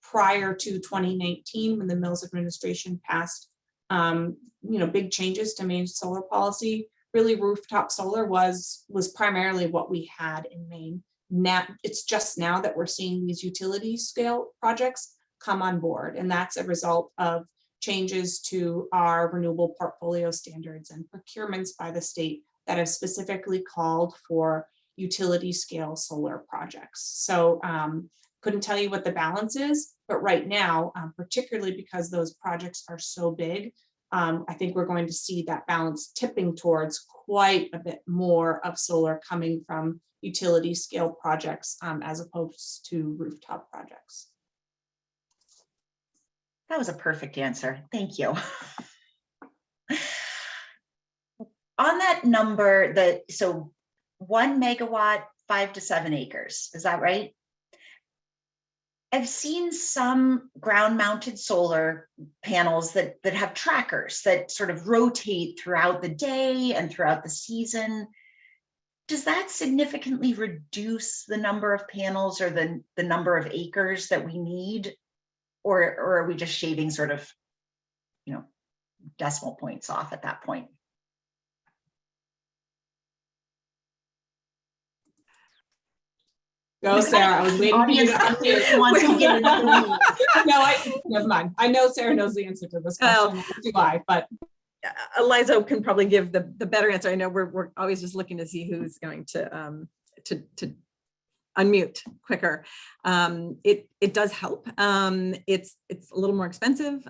Prior to 2019, when the Mills administration passed big changes to Maine's solar policy, really rooftop solar was primarily what we had in Maine. Now it's just now that we're seeing these utility scale projects come on board, and that's a result of changes to our renewable portfolio standards and procurements by the state that have specifically called for utility scale solar projects. So couldn't tell you what the balance is, but right now, particularly because those projects are so big, I think we're going to see that balance tipping towards quite a bit more of solar coming from utility scale projects as opposed to rooftop projects. That was a perfect answer. Thank you. On that number, so 1 megawatt, 5 to 7 acres, is that right? I've seen some ground mounted solar panels that have trackers that sort of rotate throughout the day and throughout the season. Does that significantly reduce the number of panels or the number of acres that we need? Or are we just shaving sort of, decimal points off at that point? Go, Sarah. I was waiting for you to unmute. Wants to get into the weeds. No, never mind. I know Sarah knows the answer to this question. Do I? But Eliza can probably give the better answer. I know we're always just looking to see who's going to unmute quicker. It does help. It's a little more expensive.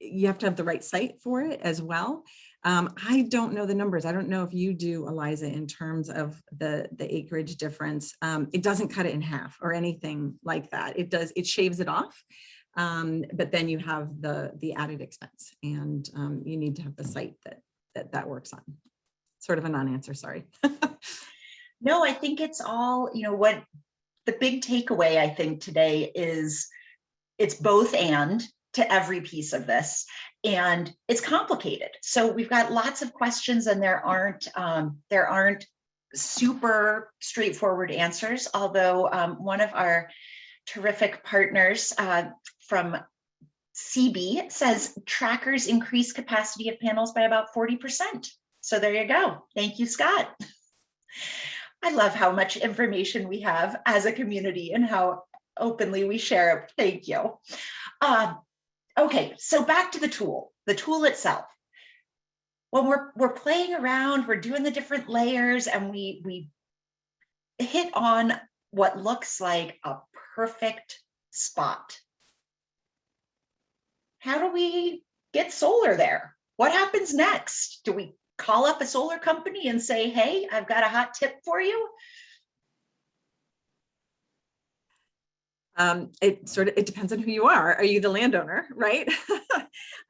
You have to have the right site for it as well. I don't know the numbers. I don't know if you do, Eliza, in terms of the acreage difference. It doesn't cut it in half or anything like that. It shaves it off. But then you have the added expense, and you need to have the site that works on. Sort of a non-answer, sorry. No, I think it's all, what the big takeaway I think today is it's both and to every piece of this, and it's complicated. So we've got lots of questions, and there aren't super straightforward answers, although one of our terrific partners from CB says trackers increase capacity of panels by about 40%. So there you go. Thank you, Scott. I love how much information we have as a community and how openly we share it. Thank you. Okay, so back to the tool itself. When we're playing around, we're doing the different layers, and we hit on what looks like a perfect spot. How do we get solar there? What happens next? Do we call up a solar company and say, hey, I've got a hot tip for you? It depends on who you are. Are you the landowner, right?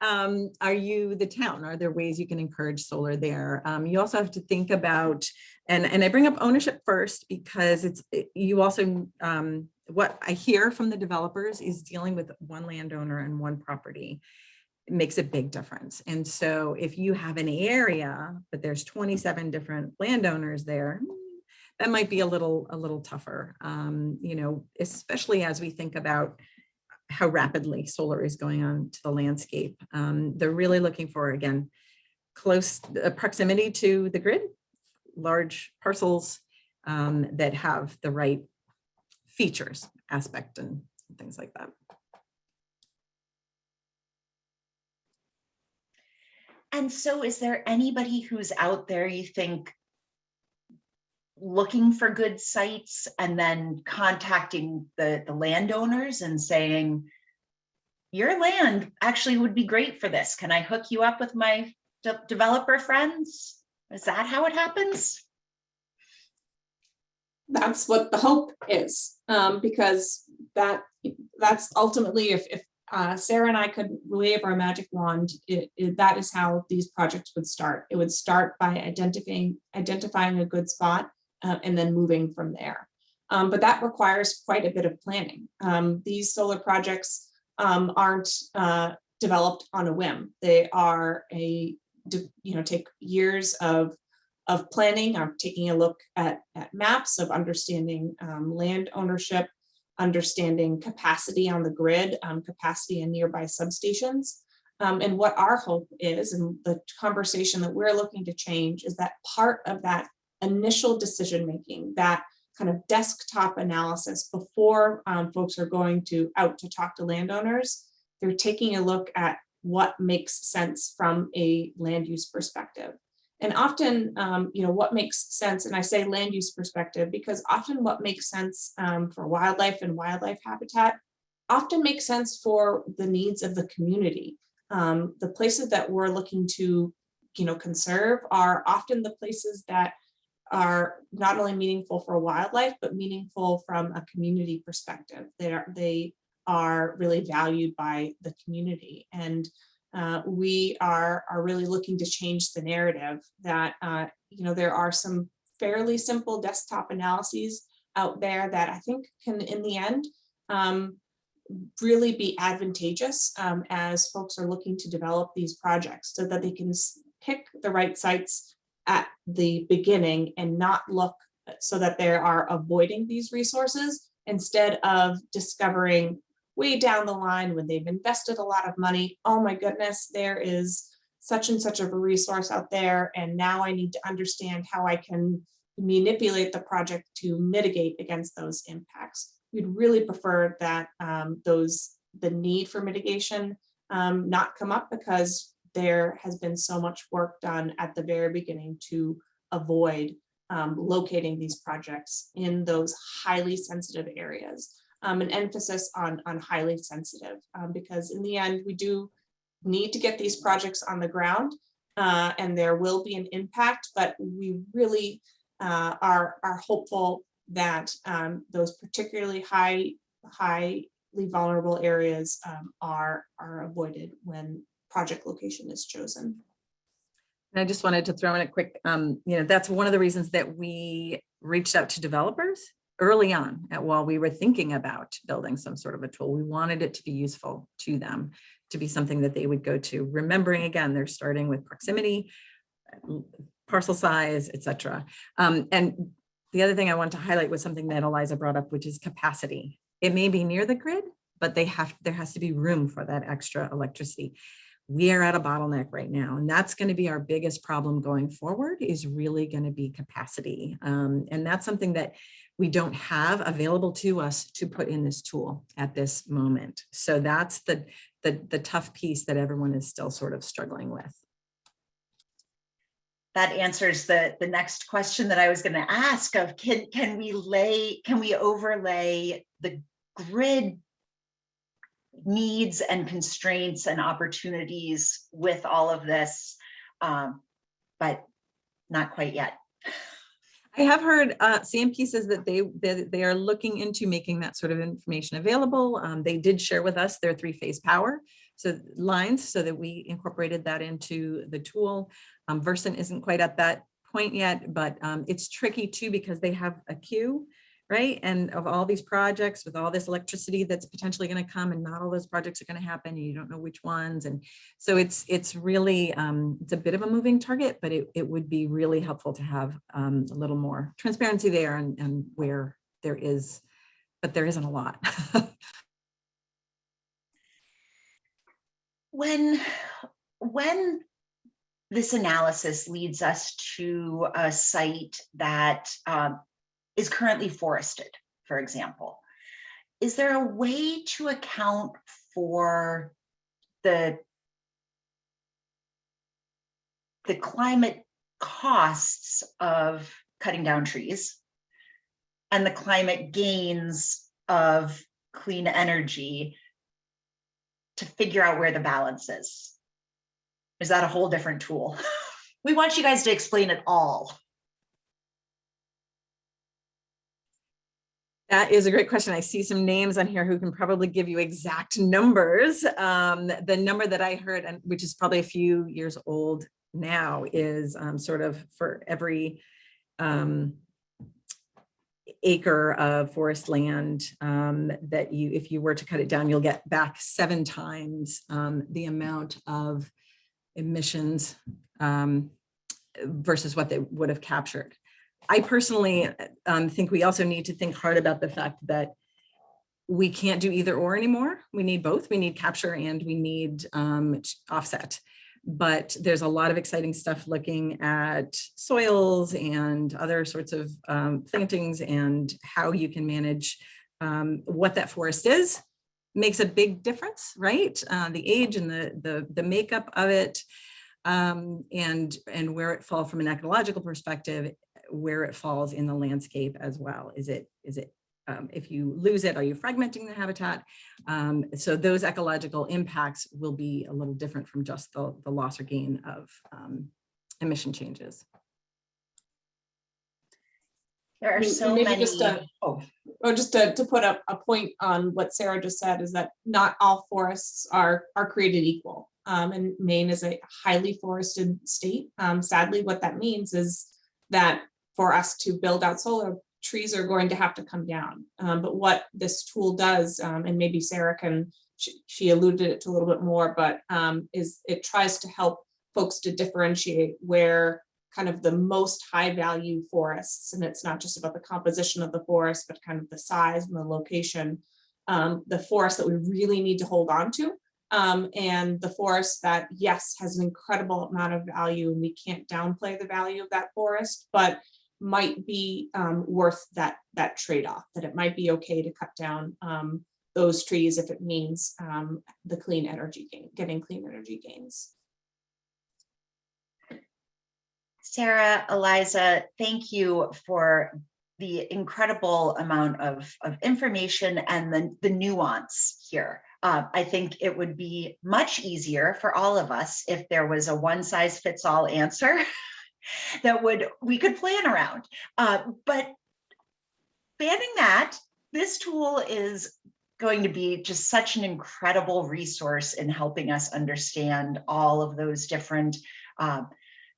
Are you the town? Are there ways you can encourage solar there? You also have to think about, and I bring up ownership first because you also, what I hear from the developers is dealing with one landowner and one property. It makes a big difference. And so if you have an area, but there's 27 different landowners there, that might be a little tougher, especially as we think about how rapidly solar is going on to the landscape. They're really looking for, again, close proximity to the grid, large parcels that have the right features, aspect, and things like that. And so is there anybody who's out there you think looking for good sites and then contacting the landowners and saying, your land actually would be great for this. Can I hook you up with my developer friends? Is that how it happens? That's what the hope is, because that's ultimately, if Sarah and I could wave our magic wand, that is how these projects would start. It would start by identifying a good spot and then moving from there. But that requires quite a bit of planning. These solar projects aren't developed on a whim. They are take years of planning, taking a look at maps, of understanding land ownership, understanding capacity on the grid, capacity in nearby substations. And what our hope is, and the conversation that we're looking to change, is that part of that initial decision-making, that kind of desktop analysis before folks are going out to talk to landowners, they're taking a look at what makes sense from a land use perspective. And often, what makes sense, and I say land use perspective because often what makes sense for wildlife and wildlife habitat often makes sense for the needs of the community. The places that we're looking to, conserve are often the places that are not only meaningful for wildlife, but meaningful from a community perspective. They are really valued by the community. And we are really looking to change the narrative that, there are some fairly simple desktop analyses out there that I think can, in the end, really be advantageous as folks are looking to develop these projects, so that they can pick the right sites at the beginning and not look so that they are avoiding these resources, instead of discovering way down the line when they've invested a lot of money, oh my goodness, there is such and such of a resource out there, and now I need to understand how I can manipulate the project to mitigate against those impacts. We'd really prefer that the need for mitigation not come up, because there has been so much work done at the very beginning to avoid locating these projects in those highly sensitive areas. An emphasis on highly sensitive, because in the end, we do need to get these projects on the ground, and there will be an impact, but we really are hopeful that those particularly highly vulnerable areas are avoided when project location is chosen. And I just wanted to throw in a quick, that's one of the reasons that we reached out to developers early on while we were thinking about building some sort of a tool. We wanted it to be useful to them, to be something that they would go to, remembering, again, they're starting with proximity, parcel size, et cetera. And the other thing I want to highlight was something that Eliza brought up, which is capacity. It may be near the grid, but there has to be room for that extra electricity. We are at a bottleneck right now, and that's going to be our biggest problem going forward, is really going to be capacity. And that's something that we don't have available to us to put in this tool at this moment. So that's the tough piece that everyone is still sort of struggling with. That answers the next question that I was going to ask of, can we overlay the grid needs and constraints and opportunities with all of this but not quite yet. I have heard CMP says that they are looking into making that sort of information available. They did share with us their 3-phase power lines, so that we incorporated that into the tool. Versant isn't quite at that point yet, but it's tricky too, because they have a queue, right? And of all these projects with all this electricity that's potentially going to come, and not all those projects are going to happen, and you don't know which ones. And so it's really, it's a bit of a moving target, but it would be really helpful to have a little more transparency there, and where there is, but there isn't a lot. When this analysis leads us to a site that is currently forested, for example, is there a way to account for the climate costs of cutting down trees and the climate gains of clean energy to figure out where the balance is? Is that a whole different tool? We want you guys to explain it all. That is a great question. I see some names on here who can probably give you exact numbers. The number that I heard, and which is probably a few years old now, is sort of for every acre of forest land that if you were to cut it down, you'll get back 7 times the amount of emissions versus what they would have captured. I personally think we also need to think hard about the fact that we can't do either or anymore. We need both. We need capture and we need offset. But there's a lot of exciting stuff looking at soils and other sorts of plantings, and how you can manage what that forest is. Makes a big difference, right? The age and the makeup of it, and where it falls from an ecological perspective, where it falls in the landscape as well. Is it if you lose it, are you fragmenting the habitat? So those ecological impacts will be a little different from just the loss or gain of emission changes. There are so maybe many. Just to put up a point on what Sarah just said, is that not all forests are created equal. And Maine is a highly forested state. Sadly, what that means is that for us to build out solar, trees are going to have to come down. But what this tool does, and maybe Sarah can, she alluded it to a little bit more, but is it tries to help folks to differentiate where kind of the most high value forests, and it's not just about the composition of the forest, but kind of the size and the location, the forest that we really need to hold on to. And the forest that, yes, has an incredible amount of value, and we can't downplay the value of that forest, but might be worth that trade-off, that it might be okay to cut down those trees if it means the clean energy gain, getting clean energy gains. Sarah, Eliza, thank you for the incredible amount of information and the nuance here. I think it would be much easier for all of us if there was a one-size-fits-all answer that we could plan around. But banning that, this tool is going to be just such an incredible resource in helping us understand all of those different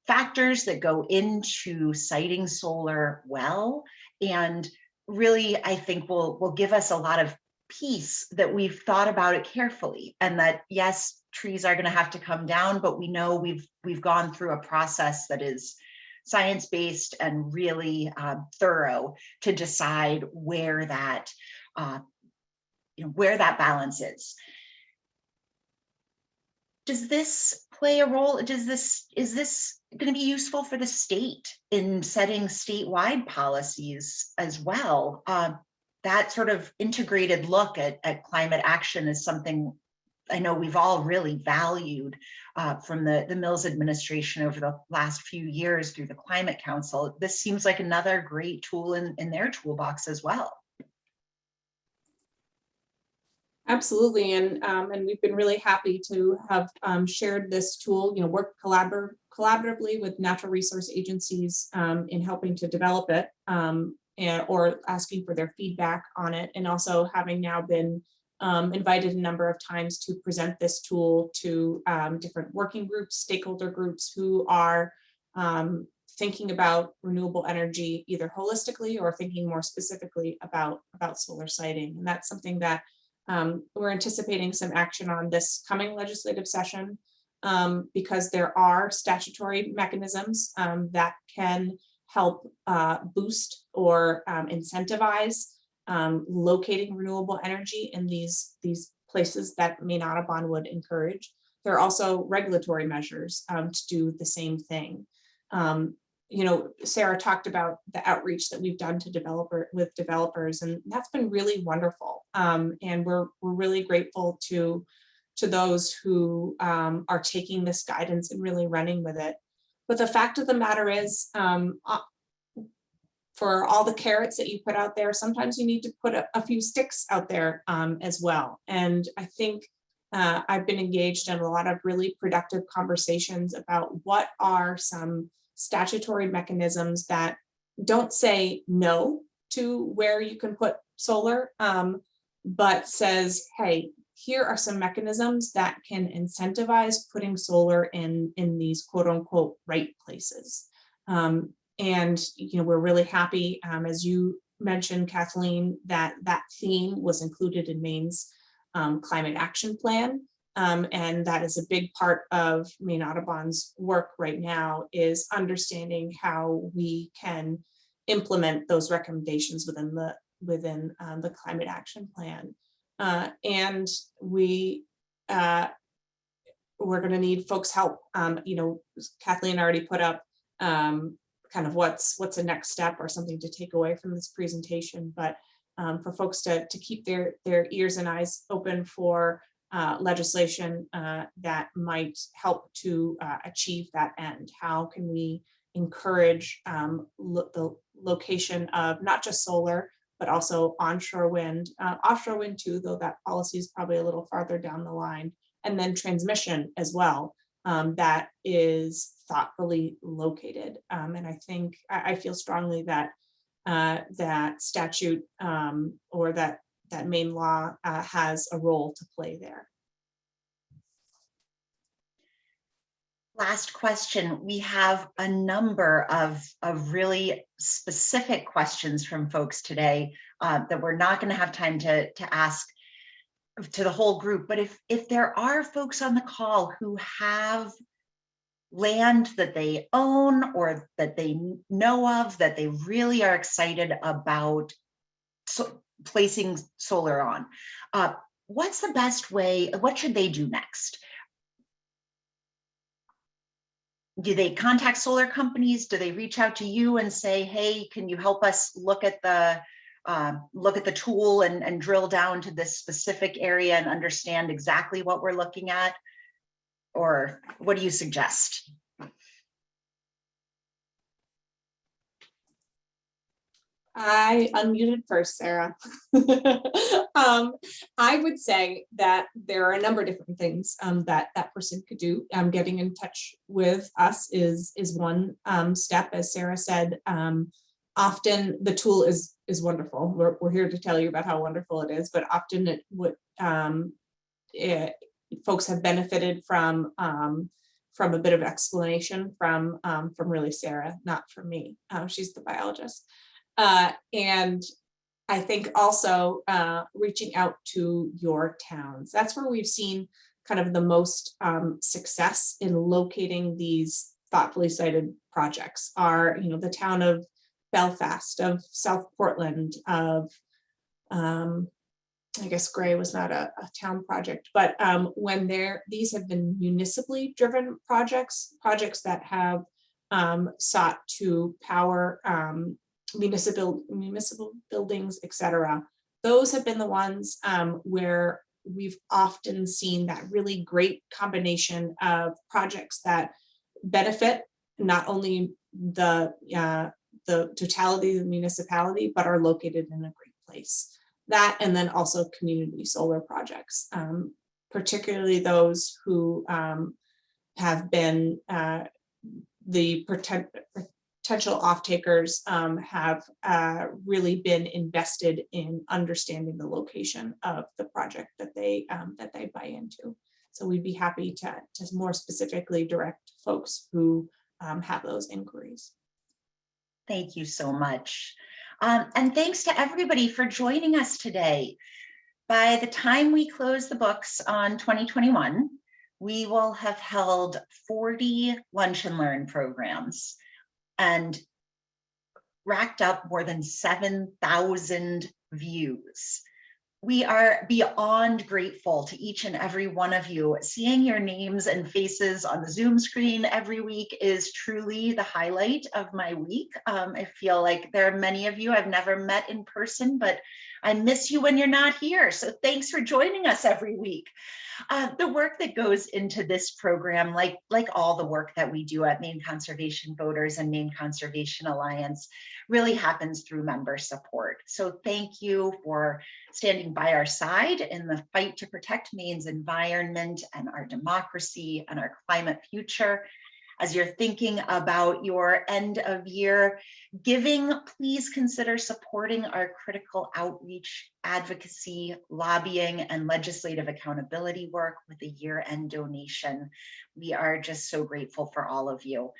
factors that go into siting solar well. And really, I think will give us a lot of peace that we've thought about it carefully, and that yes, trees are going to have to come down, but we know we've gone through a process that is science-based and really thorough to decide where that balance is. Does this play a role? Is this going to be useful for the state in setting statewide policies as well? That sort of integrated look at climate action is something I know we've all really valued from the Mills administration over the last few years through the Climate Council. This seems like another great tool in their toolbox as well. Absolutely, and we've been really happy to have shared this tool, work collaboratively with natural resource agencies in helping to develop it or asking for their feedback on it, and also having now been invited a number of times to present this tool to different working groups, stakeholder groups who are thinking about renewable energy either holistically or thinking more specifically about solar siting. And that's something that we're anticipating some action on this coming legislative session because there are statutory mechanisms that can help boost or incentivize locating renewable energy in these places that Maine Audubon would encourage. There are also regulatory measures to do the same thing. You know, Sarah talked about the outreach that we've done to developers, and that's been really wonderful. And we're really grateful to those who are taking this guidance and really running with it. But the fact of the matter is, for all the carrots that you put out there, sometimes you need to put a few sticks out there as well. And I think I've been engaged in a lot of really productive conversations about what are some statutory mechanisms that don't say no to where you can put solar, but says, hey, here are some mechanisms that can incentivize putting solar in these quote unquote right places. And you know, we're really happy, as you mentioned, Kathleen, that theme was included in Maine's climate action plan. And that is a big part of Maine Audubon's work right now, is understanding how we can implement those recommendations within the climate action plan. And we're going to need folks' help. You know, Kathleen already put up kind of what's a next step or something to take away from this presentation, but for folks to keep their ears and eyes open for legislation that might help to achieve that end. How can we encourage the location of not just solar, but also onshore wind, offshore wind too, though that policy is probably a little farther down the line, and then transmission as well, that is thoughtfully located. And I think, I feel strongly that that statute or that Maine law has a role to play there. Last question. We have a number of really specific questions from folks today that we're not going to have time to ask to the whole group. But if there are folks on the call who have land that they own or that they know of that they really are excited about placing solar on, what's the best way? What should they do next? Do they contact solar companies? Do they reach out to you and say, hey, can you help us look at the tool and drill down to this specific area and understand exactly what we're looking at? Or what do you suggest? I unmuted first, Sarah. I would say that there are a number of different things that person could do. Getting in touch with us is one step, as Sarah said. Often the tool is wonderful. We're here to tell you about how wonderful it is, but often it would folks have benefited from a bit of explanation from really Sarah, not from me. She's the biologist. And I think also reaching out to your towns. That's where we've seen kind of the most success in locating these thoughtfully sited projects are, you know, the town of Belfast, of South Portland, of I guess Gray was not a town project, but when these have been municipally driven projects that have sought to power municipal buildings, etc. Those have been the ones where we've often seen that really great combination of projects that benefit not only the totality of the municipality, but are located in a great place. That, and then also community solar projects, particularly those who have been the potential off-takers have really been invested in understanding the location of the project that they buy into. So we'd be happy to more specifically direct folks who have those inquiries. Thank you so much. And thanks to everybody for joining us today. By the time we close the books on 2021, we will have held 40 lunch and learn programs and racked up more than 7,000 views. We are beyond grateful to each and every one of you. Seeing your names and faces on the Zoom screen every week is truly the highlight of my week. I feel like there are many of you I've never met in person, but I miss you when you're not here. So thanks for joining us every week. The work that goes into this program, like all the work that we do at Maine Conservation Voters and Maine Conservation Alliance, really happens through member support. So thank you for standing by our side in the fight to protect Maine's environment and our democracy and our climate future. As you're thinking about your end of year giving, please consider supporting our critical outreach, advocacy, lobbying, and legislative accountability work with a year-end donation. We are just so grateful for all of you.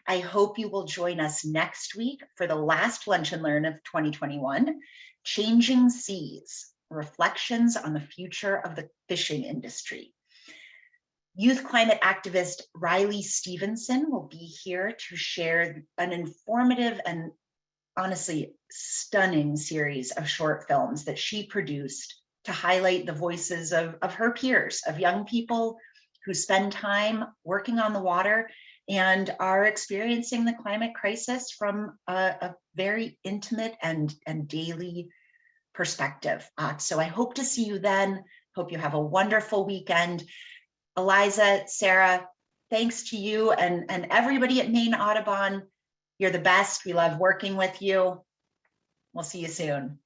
I hope you will join us next week for the last Lunch and Learn of 2021, Changing Seas, Reflections on the Future of the Fishing Industry. Youth climate activist Riley Stevenson will be here to share an informative and honestly stunning series of short films that she produced to highlight the voices of her peers, of young people who spend time working on the water and are experiencing the climate crisis from a very intimate and daily perspective. So I hope to see you then. Hope you have a wonderful weekend. Eliza, Sarah, thanks to you and everybody at Maine Audubon. You're the best. We love working with you. We'll see you soon.